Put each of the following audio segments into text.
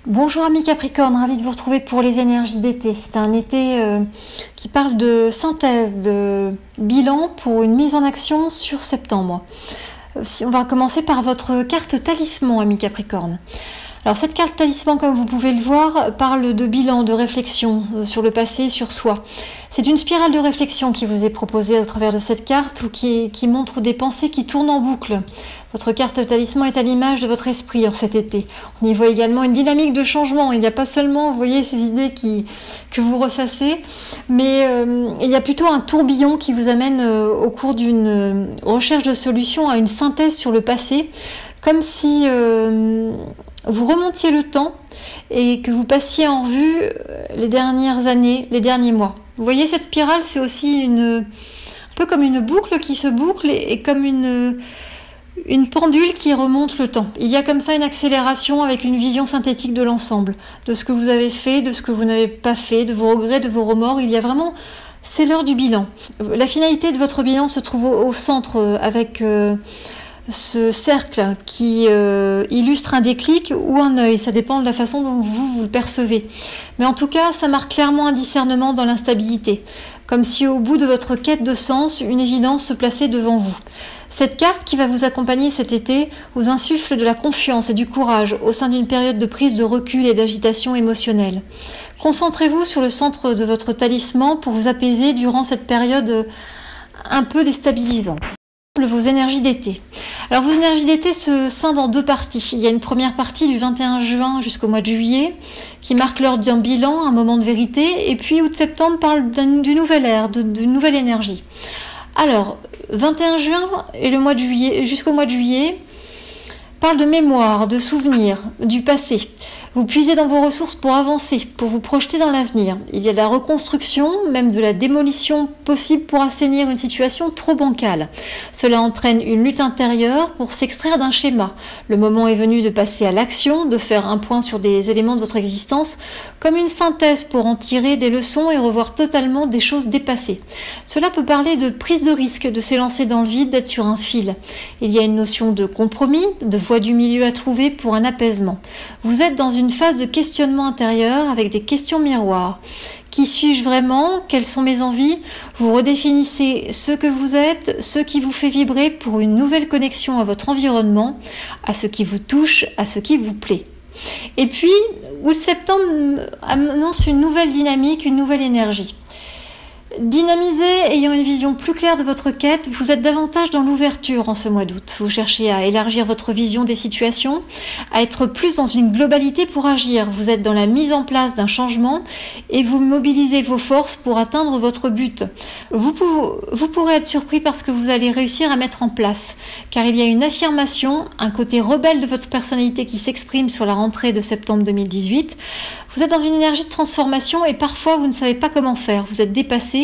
Bonjour amis Capricorne, ravi de vous retrouver pour les énergies d'été. C'est un été qui parle de synthèse, de bilan pour une mise en action sur septembre. On va commencer par votre carte talisman, amis Capricorne. Alors cette carte talisman, comme vous pouvez le voir, parle de bilan, de réflexion sur le passé, sur soi. C'est une spirale de réflexion qui vous est proposée au travers de cette carte ou qui montre des pensées qui tournent en boucle. Votre carte talisman est à l'image de votre esprit en cet été. On y voit également une dynamique de changement. Il n'y a pas seulement, vous voyez, ces idées que vous ressassez, mais il y a plutôt un tourbillon qui vous amène au cours d'une recherche de solutions à une synthèse sur le passé, comme si vous remontiez le temps et que vous passiez en revue les dernières années, les derniers mois. Vous voyez, cette spirale, c'est aussi un peu comme une boucle qui se boucle et comme une pendule qui remonte le temps. Il y a comme ça une accélération avec une vision synthétique de l'ensemble, de ce que vous avez fait, de ce que vous n'avez pas fait, de vos regrets, de vos remords. Il y a vraiment, c'est l'heure du bilan. La finalité de votre bilan se trouve au centre avec ce cercle qui illustre un déclic ou un œil, ça dépend de la façon dont vous le percevez. Mais en tout cas, ça marque clairement un discernement dans l'instabilité, comme si au bout de votre quête de sens, une évidence se plaçait devant vous. Cette carte qui va vous accompagner cet été vous insuffle de la confiance et du courage au sein d'une période de prise de recul et d'agitation émotionnelle. Concentrez-vous sur le centre de votre talisman pour vous apaiser durant cette période un peu déstabilisante. Vos énergies d'été. Alors vos énergies d'été se scindent en deux parties. Il y a une première partie du 21 juin jusqu'au mois de juillet qui marque l'heure d'un bilan, un moment de vérité, et puis août-septembre parle d'une nouvelle ère, d'une nouvelle énergie. Alors 21 juin et le mois de juillet jusqu'au mois de juillet parle de mémoire, de souvenirs, du passé. Vous puisez dans vos ressources pour avancer, pour vous projeter dans l'avenir. Il y a de la reconstruction, même de la démolition possible pour assainir une situation trop bancale. Cela entraîne une lutte intérieure pour s'extraire d'un schéma. Le moment est venu de passer à l'action, de faire un point sur des éléments de votre existence, comme une synthèse pour en tirer des leçons et revoir totalement des choses dépassées. Cela peut parler de prise de risque, de s'élancer dans le vide, d'être sur un fil. Il y a une notion de compromis, de voie du milieu à trouver pour un apaisement. Vous êtes dans une phase de questionnement intérieur avec des questions miroirs. Qui suis-je vraiment? Quelles sont mes envies? Vous redéfinissez ce que vous êtes, ce qui vous fait vibrer pour une nouvelle connexion à votre environnement, à ce qui vous touche, à ce qui vous plaît. Et puis, août-septembre annonce une nouvelle dynamique, une nouvelle énergie. Dynamisé, ayant une vision plus claire de votre quête, vous êtes davantage dans l'ouverture en ce mois d'août. Vous cherchez à élargir votre vision des situations, à être plus dans une globalité pour agir. Vous êtes dans la mise en place d'un changement et vous mobilisez vos forces pour atteindre votre but. Vous pourrez être surpris par ce que vous allez réussir à mettre en place, car il y a une affirmation, un côté rebelle de votre personnalité qui s'exprime sur la rentrée de septembre 2018. Vous êtes dans une énergie de transformation et parfois vous ne savez pas comment faire. Vous êtes dépassé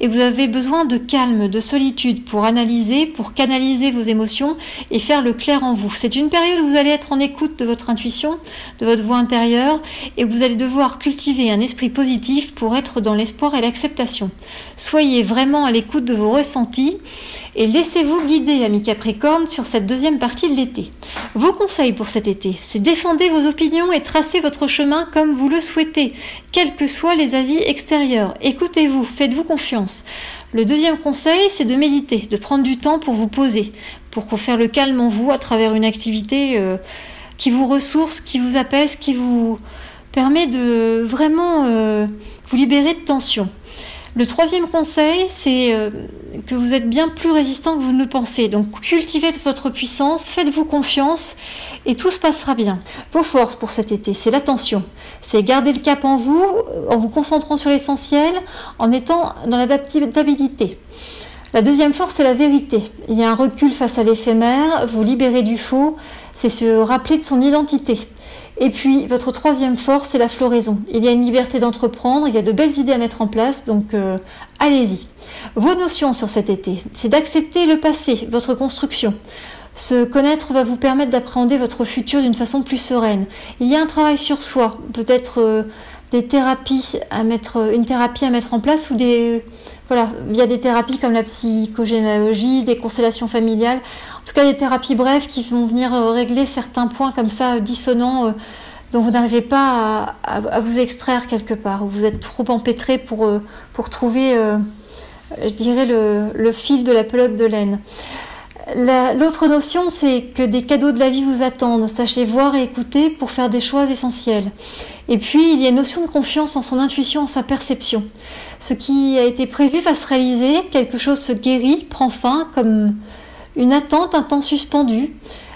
et vous avez besoin de calme, de solitude pour analyser, pour canaliser vos émotions et faire le clair en vous. C'est une période où vous allez être en écoute de votre intuition, de votre voix intérieure et vous allez devoir cultiver un esprit positif pour être dans l'espoir et l'acceptation. Soyez vraiment à l'écoute de vos ressentis et laissez-vous guider, amis Capricorne, sur cette deuxième partie de l'été. Vos conseils pour cet été, c'est défendez vos opinions et tracez votre chemin comme vous le souhaitez, quels que soient les avis extérieurs. Écoutez-vous, faites-vous confiance. Le deuxième conseil, c'est de méditer, de prendre du temps pour vous poser, pour faire le calme en vous à travers une activité qui vous ressource, qui vous apaise, qui vous permet de vraiment vous libérer de tension. Le troisième conseil, c'est que vous êtes bien plus résistant que vous ne le pensez. Donc cultivez votre puissance, faites-vous confiance et tout se passera bien. Vos forces pour cet été, c'est l'attention. C'est garder le cap en vous concentrant sur l'essentiel, en étant dans l'adaptabilité. La deuxième force, c'est la vérité. Il y a un recul face à l'éphémère, vous libérez du faux, c'est se rappeler de son identité. Et puis, votre troisième force, c'est la floraison. Il y a une liberté d'entreprendre, il y a de belles idées à mettre en place, donc allez-y. Vos notions sur cet été, c'est d'accepter le passé, votre construction. Se connaître va vous permettre d'appréhender votre futur d'une façon plus sereine. Il y a un travail sur soi, peut-être une thérapie à mettre en place ou via des thérapies comme la psychogénéalogie, des constellations familiales, en tout cas des thérapies brèves qui vont venir régler certains points comme ça dissonants dont vous n'arrivez pas à vous extraire quelque part, où vous êtes trop empêtré pour trouver, je dirais, le fil de la pelote de laine. L'autre notion, c'est que des cadeaux de la vie vous attendent. Sachez voir et écouter pour faire des choix essentiels. Et puis, il y a une notion de confiance en son intuition, en sa perception. Ce qui a été prévu va se réaliser, quelque chose se guérit, prend fin, comme une attente, un temps suspendu.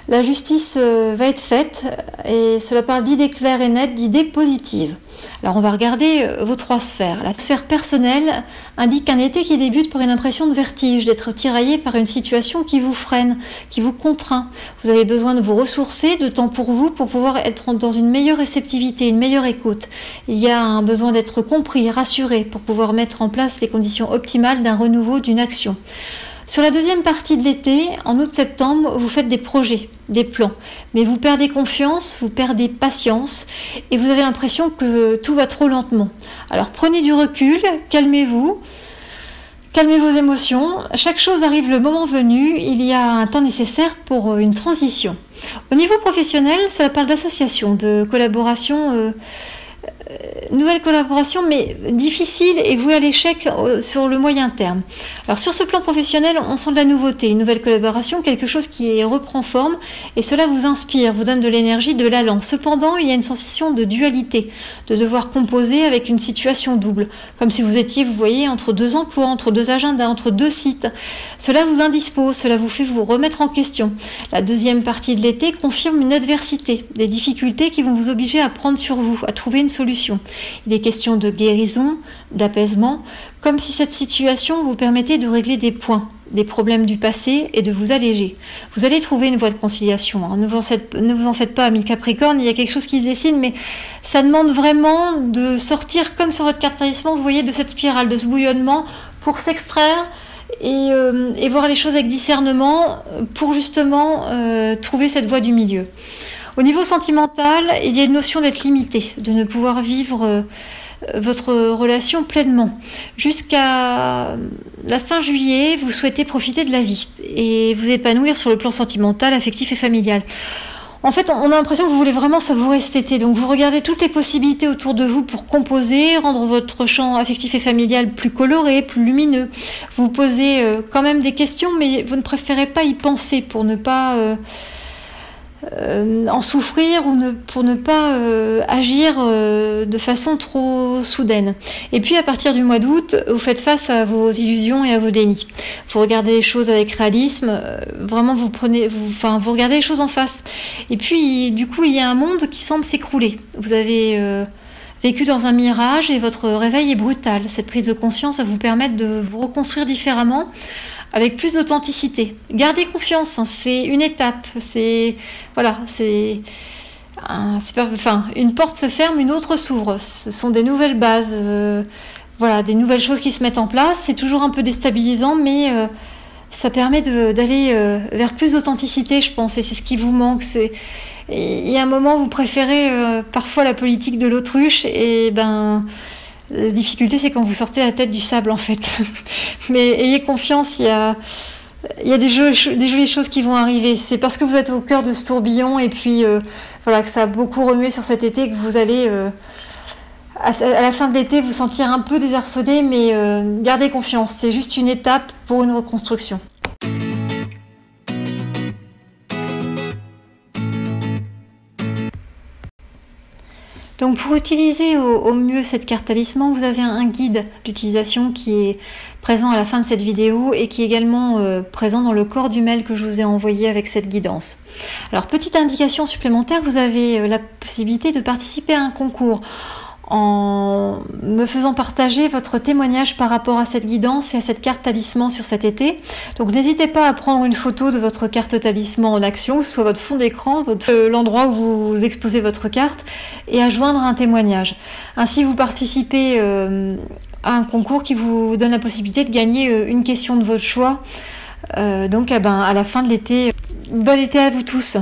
La justice va être faite, et cela parle d'idées claires et nettes, d'idées positives. Alors on va regarder vos 3 sphères. La sphère personnelle indique un été qui débute par une impression de vertige, d'être tiraillé par une situation qui vous freine, qui vous contraint. Vous avez besoin de vous ressourcer, de temps pour vous, pour pouvoir être dans une meilleure réceptivité, une meilleure écoute. Il y a un besoin d'être compris, rassuré, pour pouvoir mettre en place les conditions optimales d'un renouveau, d'une action. Sur la deuxième partie de l'été, en août-septembre, vous faites des projets, des plans, mais vous perdez confiance, vous perdez patience et vous avez l'impression que tout va trop lentement. Alors prenez du recul, calmez-vous, calmez vos émotions, chaque chose arrive le moment venu, il y a un temps nécessaire pour une transition. Au niveau professionnel, cela parle d'association, de collaboration, nouvelle collaboration, mais difficile et vouée à l'échec sur le moyen terme. Alors sur ce plan professionnel, on sent de la nouveauté, une nouvelle collaboration, quelque chose qui reprend forme et cela vous inspire, vous donne de l'énergie, de l'élan. Cependant, il y a une sensation de dualité, de devoir composer avec une situation double, comme si vous étiez, vous voyez, entre 2 emplois, entre 2 agendas, entre 2 sites. Cela vous indispose, cela vous fait vous remettre en question. La deuxième partie de l'été confirme une adversité, des difficultés qui vont vous obliger à prendre sur vous, à trouver une solution. Il est question de guérison, d'apaisement, comme si cette situation vous permettait de régler des points, des problèmes du passé et de vous alléger. Vous allez trouver une voie de conciliation. Ne vous en faites pas, amis Capricorne, il y a quelque chose qui se dessine, mais ça demande vraiment de sortir, comme sur votre carte talisman, vous voyez, de cette spirale, de ce bouillonnement, pour s'extraire et voir les choses avec discernement, pour justement trouver cette voie du milieu. Au niveau sentimental, il y a une notion d'être limité, de ne pouvoir vivre votre relation pleinement. Jusqu'à la fin juillet, vous souhaitez profiter de la vie et vous épanouir sur le plan sentimental, affectif et familial. En fait, on a l'impression que vous voulez vraiment savourer cet été, donc vous regardez toutes les possibilités autour de vous pour composer, rendre votre champ affectif et familial plus coloré, plus lumineux. Vous posez quand même des questions, mais vous ne préférez pas y penser pour ne pas en souffrir ou pour ne pas agir de façon trop soudaine. Et puis à partir du mois d'août, vous faites face à vos illusions et à vos dénis. Vous regardez les choses avec réalisme, vraiment vous regardez les choses en face. Et puis du coup il y a un monde qui semble s'écrouler. Vous avez vécu dans un mirage et votre réveil est brutal. Cette prise de conscience va vous permettre de vous reconstruire différemment, avec plus d'authenticité. Gardez confiance, hein, c'est une étape, une porte se ferme, une autre s'ouvre. Ce sont des nouvelles bases, des nouvelles choses qui se mettent en place. C'est toujours un peu déstabilisant, mais ça permet d'aller vers plus d'authenticité, je pense, et c'est ce qui vous manque. Il y a un moment où vous préférez parfois la politique de l'autruche, et la difficulté, c'est quand vous sortez la tête du sable, en fait. Mais ayez confiance, il y a des jolies choses qui vont arriver. C'est parce que vous êtes au cœur de ce tourbillon et puis que ça a beaucoup remué sur cet été que vous allez, à la fin de l'été, vous sentir un peu désarçonné, mais gardez confiance. C'est juste une étape pour une reconstruction. Donc pour utiliser au mieux cette carte talisman, vous avez un guide d'utilisation qui est présent à la fin de cette vidéo et qui est également présent dans le corps du mail que je vous ai envoyé avec cette guidance. Alors petite indication supplémentaire, vous avez la possibilité de participer à un concours en me faisant partager votre témoignage par rapport à cette guidance et à cette carte talisman sur cet été. Donc n'hésitez pas à prendre une photo de votre carte talisman en action, que ce soit votre fond d'écran, l'endroit où vous exposez votre carte, et à joindre un témoignage. Ainsi vous participez à un concours qui vous donne la possibilité de gagner une question de votre choix. À la fin de l'été. Bon été à vous tous!